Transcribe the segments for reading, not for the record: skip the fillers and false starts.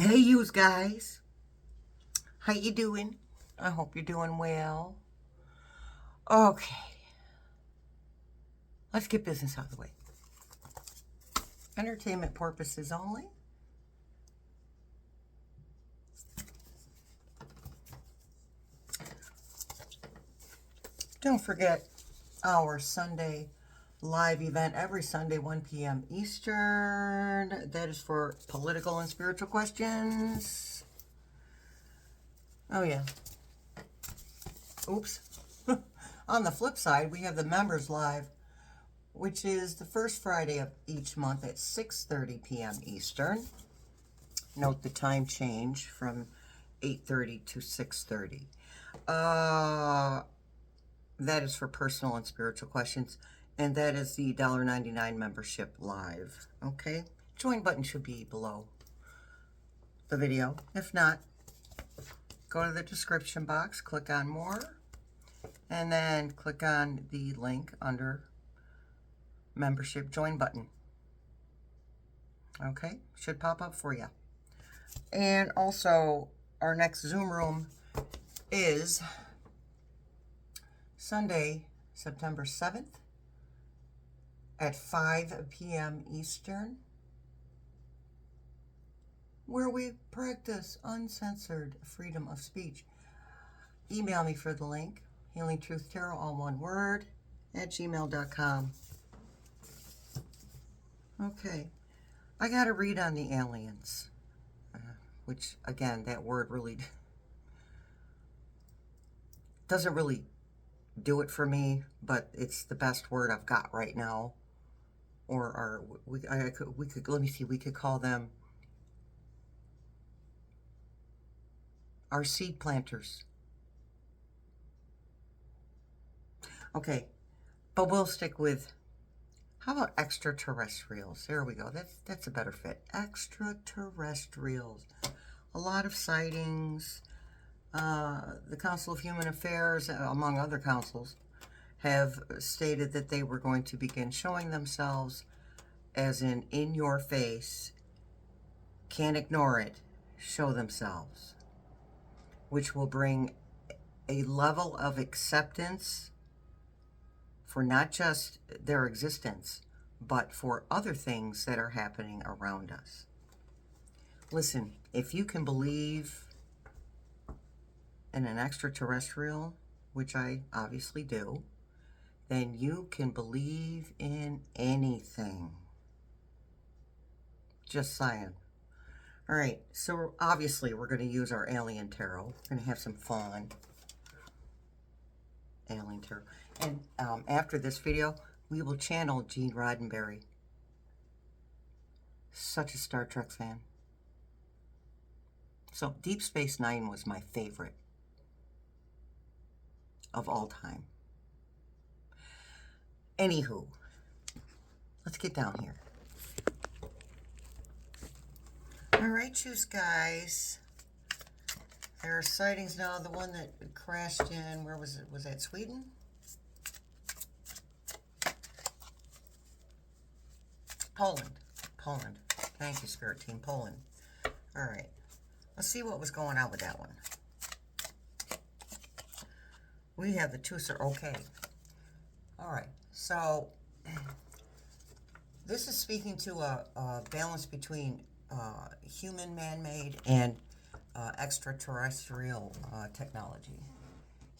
Hey, you guys. How you doing? I hope you're doing well. Okay. Let's get business out of the way. Entertainment purposes only. Don't forget our Sunday live event every Sunday, 1 p.m. Eastern. That is for political and spiritual questions. Oh, yeah. Oops. On the flip side, we have the members live, which is the first Friday of each month at 6:30 p.m. Eastern. Note the time change from 8:30 to 6:30. That is for personal and spiritual questions, and that is the $1.99 membership live. Okay? Join button should be below the video. If not, go to the description box, click on more, and then click on the link under membership join button. Okay? Should pop up for you. And also, our next Zoom room is Sunday, September 7th at 5 p.m. Eastern, where we practice uncensored freedom of speech. Email me for the link, healingtruthtarot, all one word, at gmail.com. Okay, I got to read on the aliens, which, again, that word really doesn't really do it for me, but it's the best word I've got right now. Or we could let me see, we could call them our seed planters. Okay, but we'll stick with, how about extraterrestrials? There we go. That's a better fit. Extraterrestrials. A lot of sightings. The Council of Human Affairs, among other councils, have stated that they were going to begin showing themselves, as in your face, can't ignore it, show themselves, which will bring a level of acceptance for not just their existence, but for other things that are happening around us. Listen, if you can believe in an extraterrestrial, which I obviously do, then you can believe in anything. Just saying. All right, so obviously we're going to use our alien tarot. We're going to have some fun. Alien tarot. And after this video, we will channel Gene Roddenberry. Such a Star Trek fan. So Deep Space Nine was my favorite of all time. Anywho, let's get down here. All right, you guys. There are sightings now. The one that crashed in, where was it? Was that Sweden? Poland. Thank you, Spirit Team. Poland. All right. Let's see what was going on with that one. We have the two, sir. Okay. All right. So this is speaking to a balance between human man-made and extraterrestrial technology.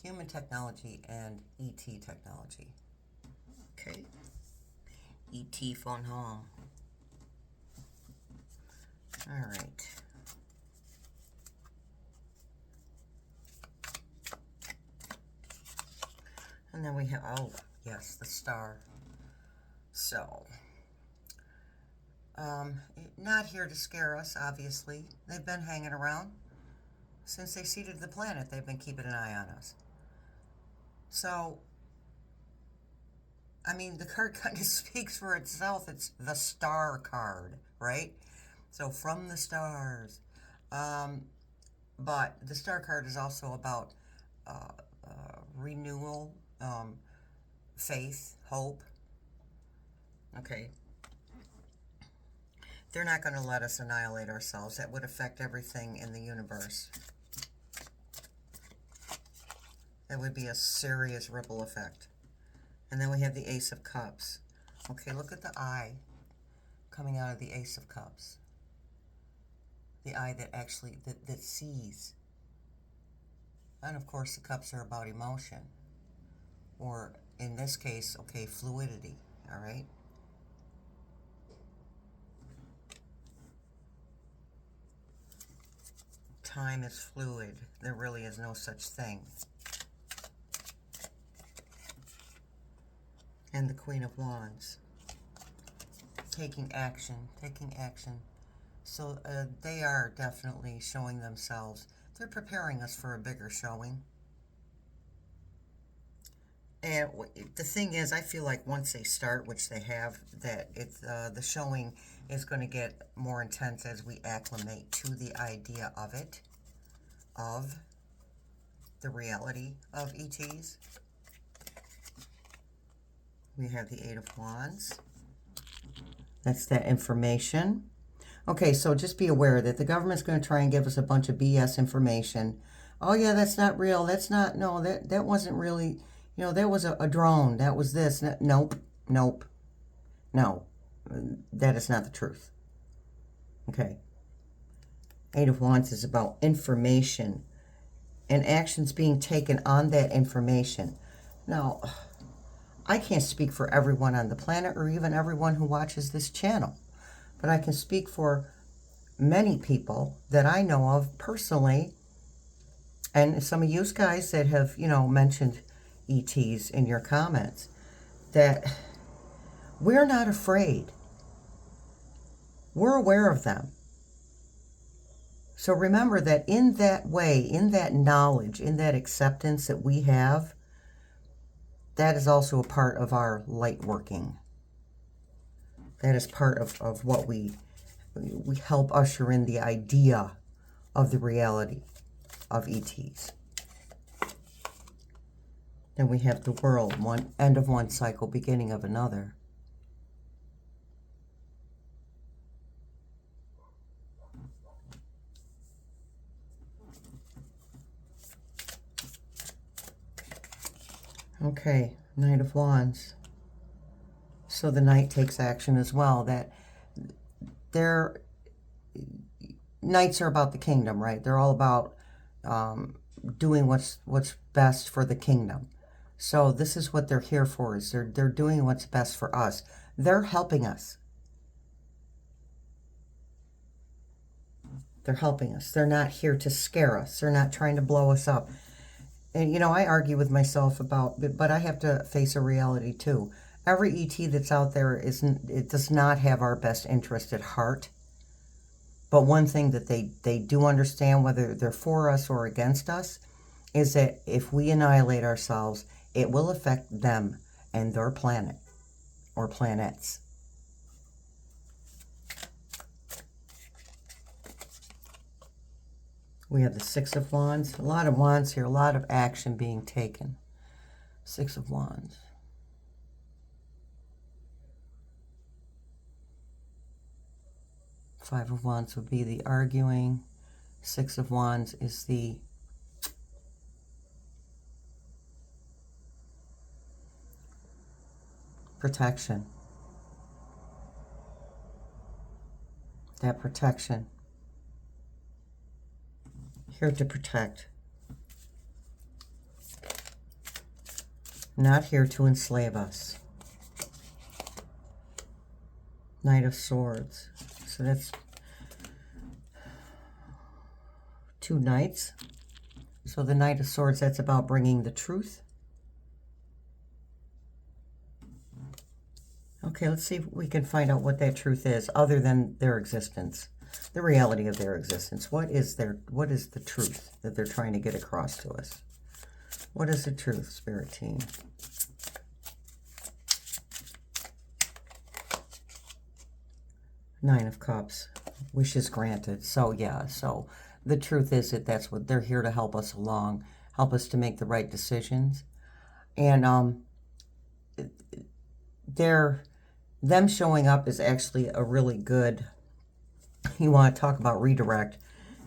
Human technology and ET technology. Okay. ET phone home. All right. And then we have, oh, yes, the star. So, not here to scare us, obviously. They've been hanging around. Since they seeded the planet, they've been keeping an eye on us. So, I mean, the card kind of speaks for itself. It's the star card, right? So, from the stars. But the star card is also about renewal, faith, hope. Okay. They're not going to let us annihilate ourselves. That would affect everything in the universe. That would be a serious ripple effect. And then we have the Ace of Cups. Okay, look at the eye coming out of the Ace of Cups. The eye that actually, that sees. And of course, the cups are about emotion. Or in this case, okay, fluidity, all right? Time is fluid. There really is no such thing. And the Queen of Wands. Taking action, taking action. So they are definitely showing themselves. They're preparing us for a bigger showing. And the thing is, I feel like once they start, which they have, that it's, the showing is going to get more intense as we acclimate to the idea of it, of the reality of ETs. We have the Eight of Wands. That's that information. Okay, so just be aware that the government's going to try and give us a bunch of BS information. Oh, yeah, that's not real. That's not, no, that wasn't really, you know, that was a drone. That was this. Nope, nope, no. That is not the truth. Okay. Eight of Wands is about information and actions being taken on that information. Now, I can't speak for everyone on the planet or even everyone who watches this channel, but I can speak for many people that I know of personally, and some of you guys that have, you know, mentioned ETs in your comments, that we're not afraid. We're aware of them. So remember that in that way, in that knowledge, in that acceptance that we have, that is also a part of our light working. That is part of what we help usher in the idea of the reality of ETs. Then we have the World, one end of one cycle, beginning of another. Okay, Knight of Wands. So the Knight takes action as well. That Knights are about the kingdom, right? They're all about doing what's best for the kingdom. So this is what they're here for, is they're doing what's best for us. They're helping us. They're helping us. They're not here to scare us. They're not trying to blow us up. And, you know, I argue with myself about, but I have to face a reality too. Every ET that's out there it does not have our best interest at heart. But one thing that they do understand, whether they're for us or against us, is that if we annihilate ourselves, it will affect them and their planet or planets. We have the Six of Wands. A lot of wands here, a lot of action being taken. Six of Wands. Five of Wands would be the arguing. Six of Wands is the protection. That protection. Here to protect. Not here to enslave us. Knight of Swords. So that's two knights. So the Knight of Swords, that's about bringing the truth. Okay, let's see if we can find out what that truth is, other than their existence, the reality of their existence. What is the truth that they're trying to get across to us? What is the truth, Spirit Team? Nine of Cups, wishes granted. So yeah, so the truth is that that's what they're here to help us along, help us to make the right decisions. And them showing up is actually a really good You want to talk about redirect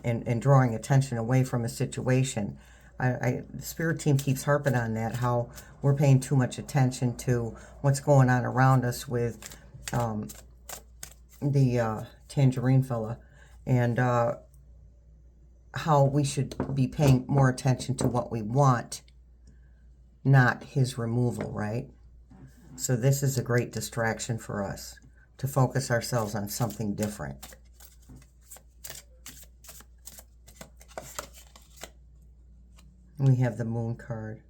and drawing attention away from a situation. The spirit team keeps harping on that, how we're paying too much attention to what's going on around us with the tangerine fella, and how we should be paying more attention to what we want, not his removal, right? So this is a great distraction for us to focus ourselves on something different. We have the Moon card.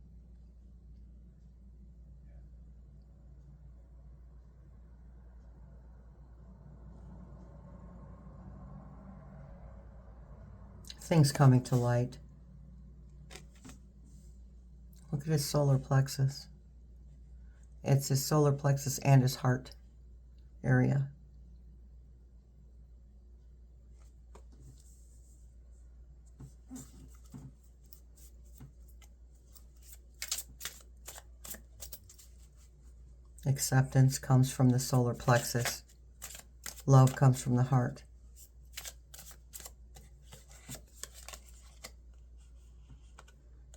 Things coming to light. Look at his solar plexus. It's his solar plexus and his heart area. Acceptance comes from the solar plexus. Love comes from the heart.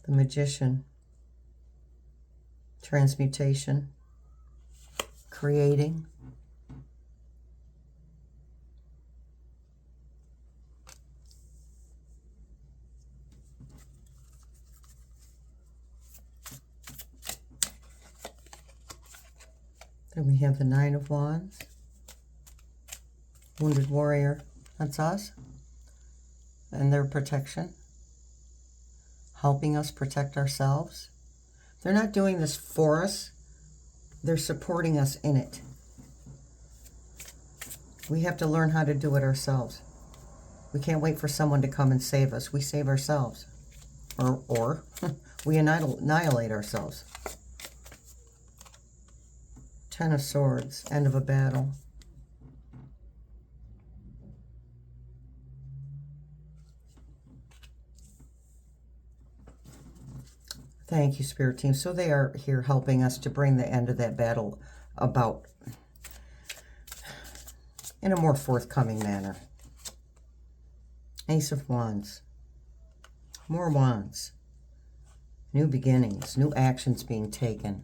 The Magician. Transmutation. Creating. Then we have the Nine of Wands. Wounded Warrior. That's us. And their protection. Helping us protect ourselves. They're not doing this for us. They're supporting us in it. We have to learn how to do it ourselves. We can't wait for someone to come and save us. We save ourselves. Or we annihilate ourselves. Ten of Swords. End of a battle. Thank you, Spirit Team. So they are here helping us to bring the end of that battle about in a more forthcoming manner. Ace of Wands. More wands. New beginnings. New actions being taken.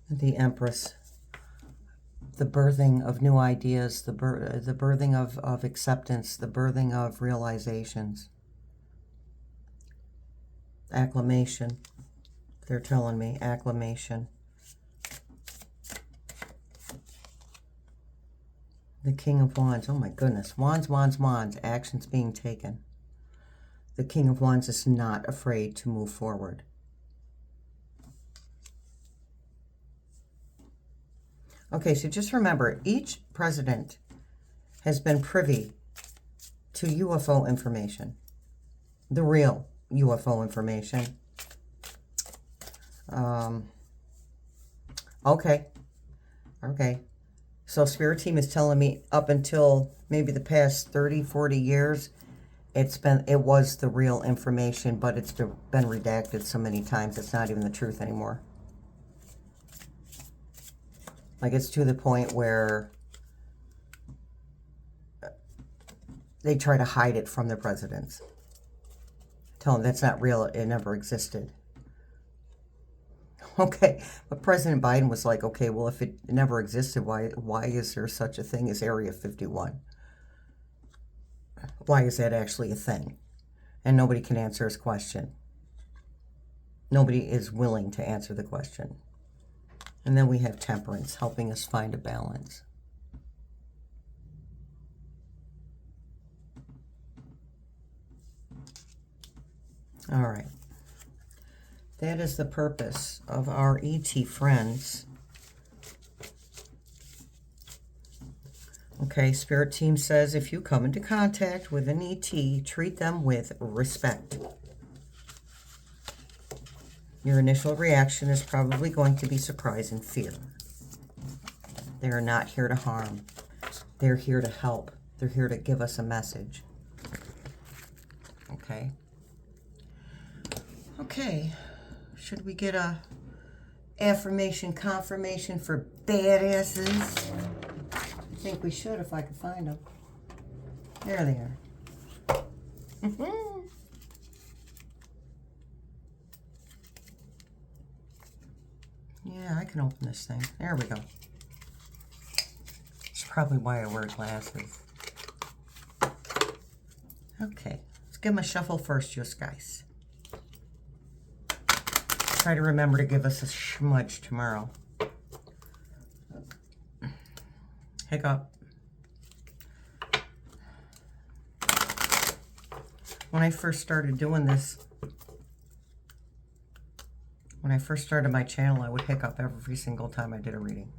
The Empress, the birthing of new ideas, the birthing of acceptance, the birthing of realizations. Acclamation, they're telling me, acclamation. The King of Wands, oh my goodness, wands, wands, wands, actions being taken. The King of Wands is not afraid to move forward. Okay, so just remember, each president has been privy to UFO information, the real UFO information. Okay. So Spirit Team is telling me up until maybe the past 30, 40 years, it was the real information, but it's been redacted so many times it's not even the truth anymore. Like, it's to the point where they try to hide it from the presidents. Tell them that's not real, it never existed. Okay, but President Biden was like, okay, well, if it never existed, why is there such a thing as Area 51? Why is that actually a thing? And nobody can answer his question. Nobody is willing to answer the question. And then we have Temperance, helping us find a balance. All right. That is the purpose of our ET friends. Okay, Spirit Team says, if you come into contact with an ET, treat them with respect. Your initial reaction is probably going to be surprise and fear. They are not here to harm. They're here to help. They're here to give us a message. Okay? Okay, should we get a affirmation confirmation for badasses? I think we should if I could find them. There they are. Yeah, I can open this thing. There we go. That's probably why I wear glasses. Okay, let's give them a shuffle first, you guys. Try to remember to give us a smudge tomorrow. Hiccup. When I first started doing this, when I first started my channel, I would hiccup every single time I did a reading.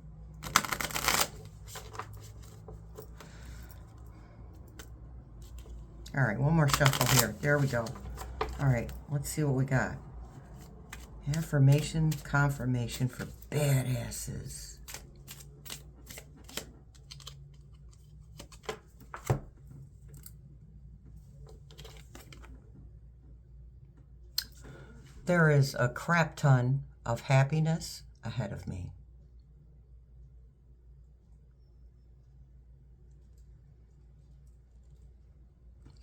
All right, one more shuffle here. There we go. All right, let's see what we got. Affirmation, confirmation for badasses. There is a crap ton of happiness ahead of me.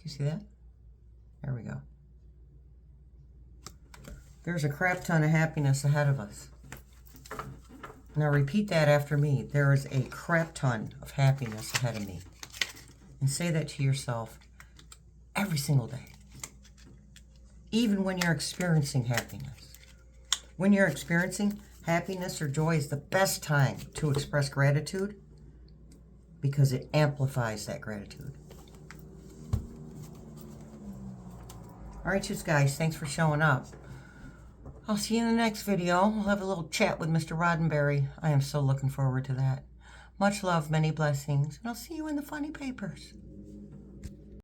You see that? There we go. There's a crap ton of happiness ahead of us. Now repeat that after me. There is a crap ton of happiness ahead of me. And say that to yourself every single day. Even when you're experiencing happiness. When you're experiencing happiness or joy is the best time to express gratitude because it amplifies that gratitude. All right, you guys, thanks for showing up. I'll see you in the next video. We'll have a little chat with Mr. Roddenberry. I am so looking forward to that. Much love, many blessings, and I'll see you in the funny papers.